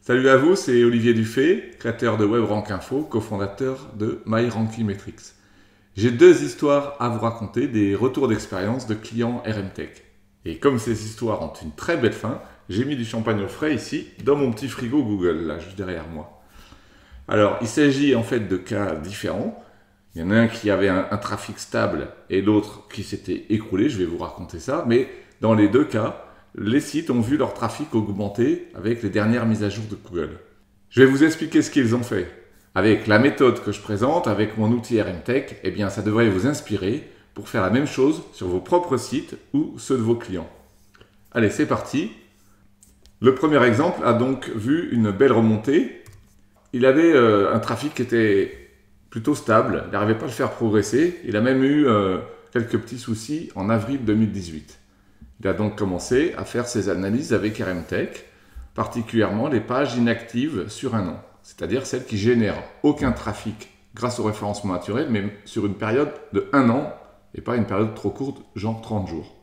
Salut à vous, c'est Olivier Dufay, créateur de WebRankInfo, cofondateur de MyRankimetrics. J'ai deux histoires à vous raconter, des retours d'expérience de clients RMTech. Et comme ces histoires ont une très belle fin, j'ai mis du champagne au frais ici, dans mon petit frigo Google, là, juste derrière moi. Alors, il s'agit en fait de cas différents. Il y en a un qui avait un trafic stable et l'autre qui s'était écroulé, je vais vous raconter ça. Mais dans les deux cas, les sites ont vu leur trafic augmenter avec les dernières mises à jour de Google. Je vais vous expliquer ce qu'ils ont fait. Avec la méthode que je présente, avec mon outil RMTech, eh bien ça devrait vous inspirer pour faire la même chose sur vos propres sites ou ceux de vos clients. Allez, c'est parti. Le premier exemple a donc vu une belle remontée. Il avait un trafic qui était plutôt stable, il n'arrivait pas à le faire progresser. Il a même eu quelques petits soucis en avril 2018. Il a donc commencé à faire ses analyses avec RMTech, particulièrement les pages inactives sur un an, c'est-à-dire celles qui génèrent aucun trafic grâce au référencement naturel, mais sur une période de 1 an et pas une période trop courte, genre 30 jours.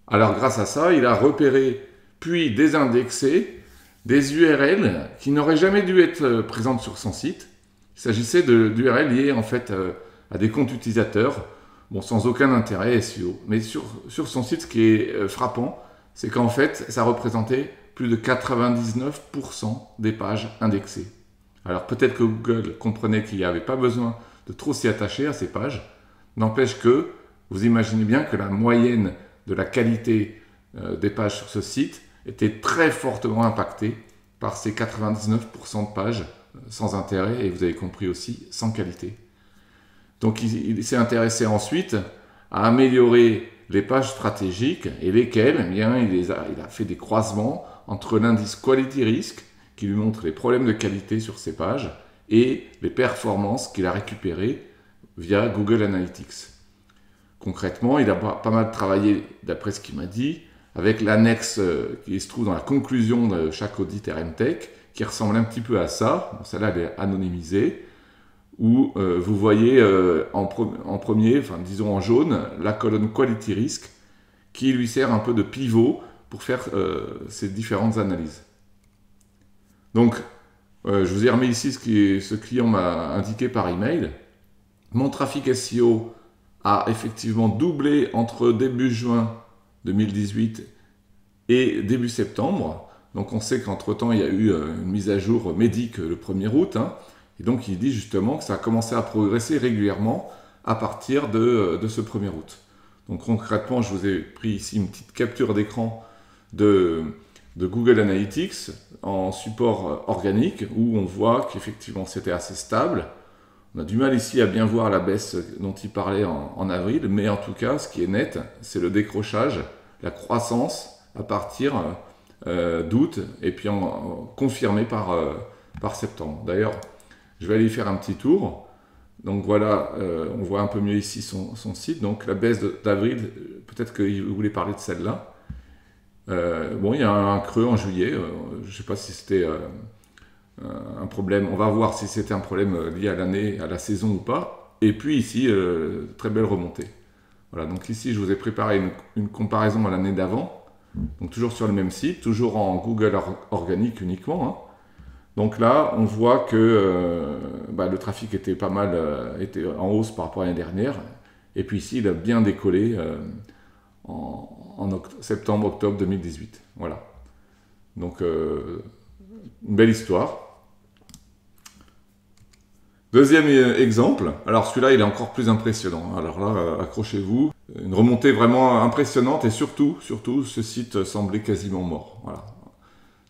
Alors grâce à ça, il a repéré puis désindexé des URL qui n'auraient jamais dû être présentes sur son site. Il s'agissait d'URL liées en fait à des comptes utilisateurs, bon, sans aucun intérêt SEO. Mais sur son site, ce qui est frappant, c'est qu'en fait, ça représentait plus de 99% des pages indexées. Alors peut-être que Google comprenait qu'il n'y avait pas besoin de trop s'y attacher à ces pages. N'empêche que, vous imaginez bien que la moyenne de la qualité des pages sur ce site était très fortement impactée par ces 99% de pages sans intérêt et vous avez compris aussi sans qualité. Donc il s'est intéressé ensuite à améliorer les pages stratégiques et lesquelles, eh bien, il a fait des croisements entre l'indice Quality Risk qui lui montre les problèmes de qualité sur ces pages et les performances qu'il a récupérées via Google Analytics. Concrètement, il a pas mal travaillé, d'après ce qu'il m'a dit, avec l'annexe qui se trouve dans la conclusion de chaque audit RMTech, qui ressemble un petit peu à ça. Bon, celle-là, elle est anonymisée, où vous voyez en premier, enfin disons en jaune, la colonne Quality Risk, qui lui sert un peu de pivot pour faire ces différentes analyses. Donc, je vous ai remis ici ce client m'a indiqué par email. Mon trafic SEO a effectivement doublé entre début juin 2018 et début septembre. Donc on sait qu'entre-temps, il y a eu une mise à jour Médic le 1er août. Et donc il dit justement que ça a commencé à progresser régulièrement à partir de ce 1er août. Donc concrètement, je vous ai pris ici une petite capture d'écran de Google Analytics en support organique où on voit qu'effectivement c'était assez stable. On a du mal ici à bien voir la baisse dont il parlait en avril, mais en tout cas, ce qui est net, c'est le décrochage, la croissance à partir d'août et puis confirmé par septembre. D'ailleurs, je vais aller y faire un petit tour. Donc voilà, on voit un peu mieux ici son site. Donc la baisse d'avril, peut-être qu'il voulait parler de celle-là. Bon, il y a un creux en juillet. Je ne sais pas si c'était un problème. On va voir si c'était un problème lié à l'année, à la saison ou pas. Et puis ici, très belle remontée. Voilà, donc ici, je vous ai préparé une comparaison à l'année d'avant. Donc toujours sur le même site, toujours en Google organique uniquement. Donc là, on voit que le trafic était pas mal, était en hausse par rapport à l'année dernière. Et puis ici, il a bien décollé en septembre-octobre 2018. Voilà. Donc, une belle histoire. Deuxième exemple, alors celui-là il est encore plus impressionnant, alors là accrochez-vous, une remontée vraiment impressionnante et surtout ce site semblait quasiment mort. Voilà.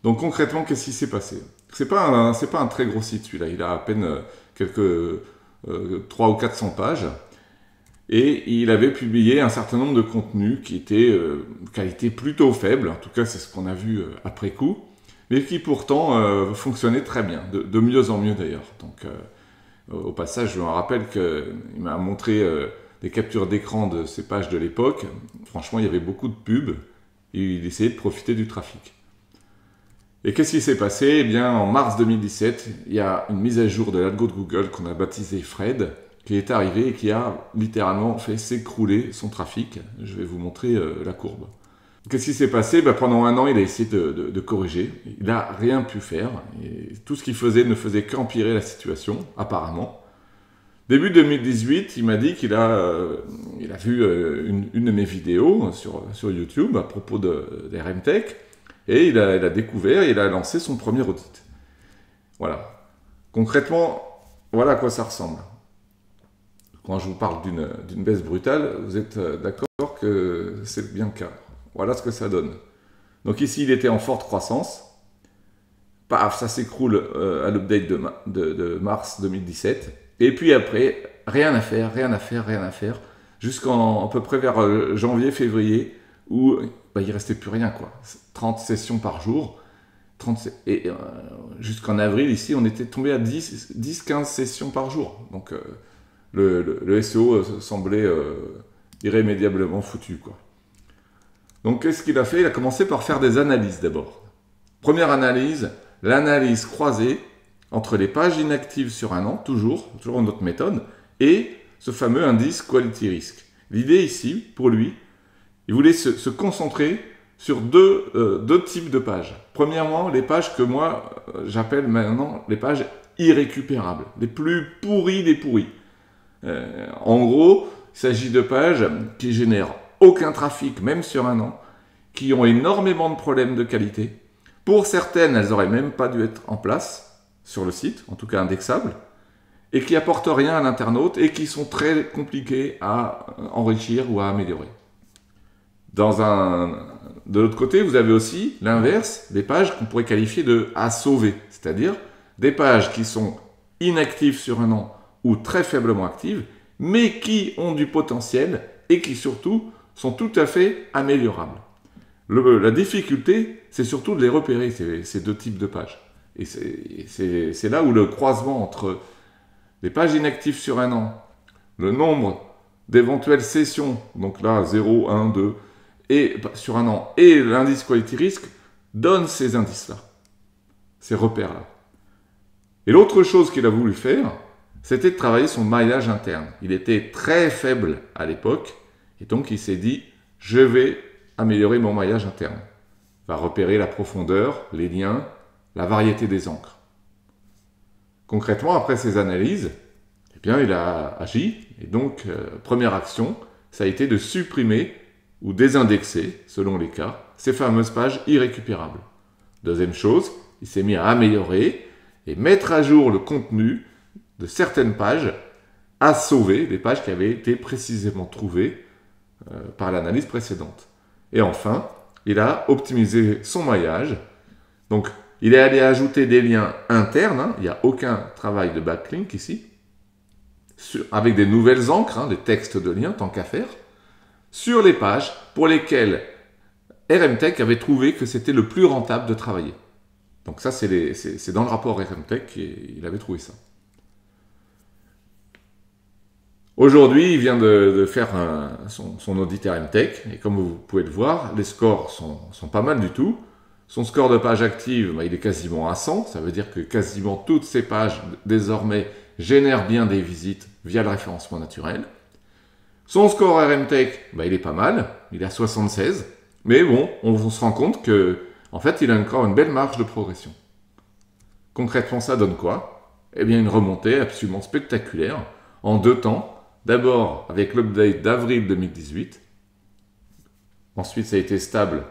Donc concrètement qu'est-ce qui s'est passé? C'est pas un très gros site celui-là, il a à peine quelques 300 ou 400 pages et il avait publié un certain nombre de contenus qui étaient de qualité plutôt faible, en tout cas c'est ce qu'on a vu après coup, mais qui pourtant fonctionnaient très bien, de mieux en mieux d'ailleurs. Donc au passage, je me rappelle qu'il m'a montré des captures d'écran de ces pages de l'époque. Franchement, il y avait beaucoup de pubs et il essayait de profiter du trafic. Et qu'est-ce qui s'est passé? Eh bien, en mars 2017, il y a une mise à jour de l'algo de Google qu'on a baptisé Fred qui est arrivé et qui a littéralement fait s'écrouler son trafic. Je vais vous montrer la courbe. Qu'est-ce qui s'est passé? Pendant un an, il a essayé de corriger. Il n'a rien pu faire. Et tout ce qu'il faisait ne faisait qu'empirer la situation, apparemment. Début 2018, il m'a dit qu'il il a vu une de mes vidéos sur YouTube à propos d'RMTech. Et il a découvert, il a lancé son premier audit. Voilà. Concrètement, voilà à quoi ça ressemble. Quand je vous parle d'une baisse brutale, vous êtes d'accord que c'est bien le cas. Voilà ce que ça donne. Donc ici, il était en forte croissance. Paf, ça s'écroule à l'update de mars 2017. Et puis après, rien à faire, jusqu'en à peu près vers janvier-février, où il ne restait plus rien, quoi. 30 sessions par jour. Et jusqu'en avril, ici, on était tombé à 10-15 sessions par jour. Donc le SEO semblait irrémédiablement foutu, quoi. Donc qu'est-ce qu'il a fait? Il a commencé par faire des analyses d'abord. Première analyse, l'analyse croisée entre les pages inactives sur un an, toujours notre méthode, et ce fameux indice Quality Risk. L'idée ici, pour lui, il voulait se concentrer sur deux types de pages. Premièrement, les pages que moi, j'appelle maintenant les pages irrécupérables, les plus pourries des pourris. En gros, il s'agit de pages qui génèrent aucun trafic, même sur un an, qui ont énormément de problèmes de qualité. Pour certaines, elles n'auraient même pas dû être en place sur le site, en tout cas indexables, et qui apportent rien à l'internaute et qui sont très compliquées à enrichir ou à améliorer. De l'autre côté, vous avez aussi l'inverse, des pages qu'on pourrait qualifier de à sauver, c'est-à-dire des pages qui sont inactives sur un an ou très faiblement actives, mais qui ont du potentiel et qui surtout sont tout à fait améliorables. La difficulté, c'est surtout de les repérer, ces deux types de pages. Et c'est là où le croisement entre les pages inactives sur un an, le nombre d'éventuelles sessions, donc là 0, 1, 2, et sur un an, et l'indice Quality Risk, donne ces indices-là, ces repères-là. Et l'autre chose qu'il a voulu faire, c'était de travailler son maillage interne. Il était très faible à l'époque, et donc il s'est dit, je vais améliorer mon maillage interne. Il va repérer la profondeur, les liens, la variété des encres. Concrètement, après ces analyses, eh bien, il a agi, et donc, première action, ça a été de supprimer ou désindexer, selon les cas, ces fameuses pages irrécupérables. Deuxième chose, il s'est mis à améliorer et mettre à jour le contenu de certaines pages à sauver, des pages qui avaient été précisément trouvées par l'analyse précédente. Et enfin, il a optimisé son maillage. Donc, il est allé ajouter des liens internes, il n'y a aucun travail de backlink ici, avec des nouvelles encres, des textes de liens, tant qu'à faire, sur les pages pour lesquelles RMTech avait trouvé que c'était le plus rentable de travailler. Donc ça, c'est dans le rapport RMTech qu'il avait trouvé ça. Aujourd'hui, il vient de faire son audit RMTech, et comme vous pouvez le voir, les scores sont pas mal du tout. Son score de page active, il est quasiment à 100, ça veut dire que quasiment toutes ces pages, désormais, génèrent bien des visites via le référencement naturel. Son score RMTech, il est pas mal, il est à 76, mais bon, on se rend compte que, en fait, il a encore une belle marge de progression. Concrètement, ça donne quoi? Eh bien, une remontée absolument spectaculaire, en 2 temps. D'abord, avec l'update d'avril 2018. Ensuite, ça a été stable,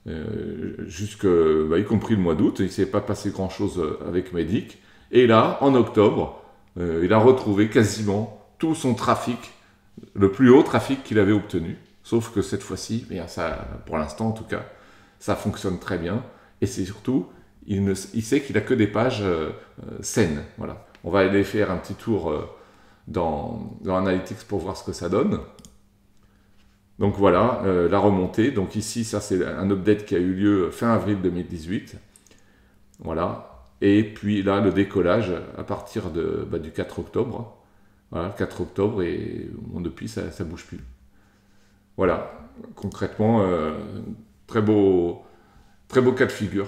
y compris le mois d'août. Il ne s'est pas passé grand-chose avec Medic. Et là, en octobre, il a retrouvé quasiment tout son trafic, le plus haut trafic qu'il avait obtenu. Sauf que cette fois-ci, ça, pour l'instant en tout cas, ça fonctionne très bien. Et c'est surtout, il sait qu'il n'a que des pages saines. Voilà. On va aller faire un petit tour dans Analytics pour voir ce que ça donne. Donc voilà, la remontée. Donc ici, ça c'est un update qui a eu lieu fin avril 2018. Voilà. Et puis là, le décollage à partir du 4 octobre. Voilà, 4 octobre, et depuis, ça ne bouge plus. Voilà, concrètement, très beau cas de figure.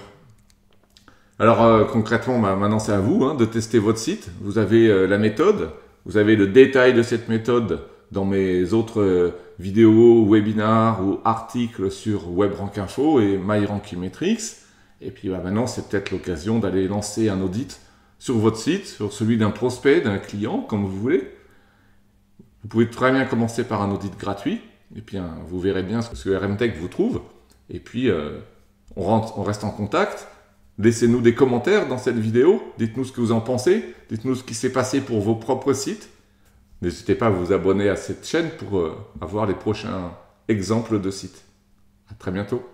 Alors concrètement, maintenant c'est à vous de tester votre site. Vous avez la méthode, vous avez le détail de cette méthode dans mes autres vidéos, webinars ou articles sur WebRankInfo et MyRankingMetrics. Et puis maintenant, c'est peut-être l'occasion d'aller lancer un audit sur votre site, sur celui d'un prospect, d'un client, comme vous voulez. Vous pouvez très bien commencer par un audit gratuit, et puis vous verrez bien ce que RMTech vous trouve. Et puis, on reste en contact. Laissez-nous des commentaires dans cette vidéo. Dites-nous ce que vous en pensez. Dites-nous ce qui s'est passé pour vos propres sites. N'hésitez pas à vous abonner à cette chaîne pour avoir les prochains exemples de sites. À très bientôt.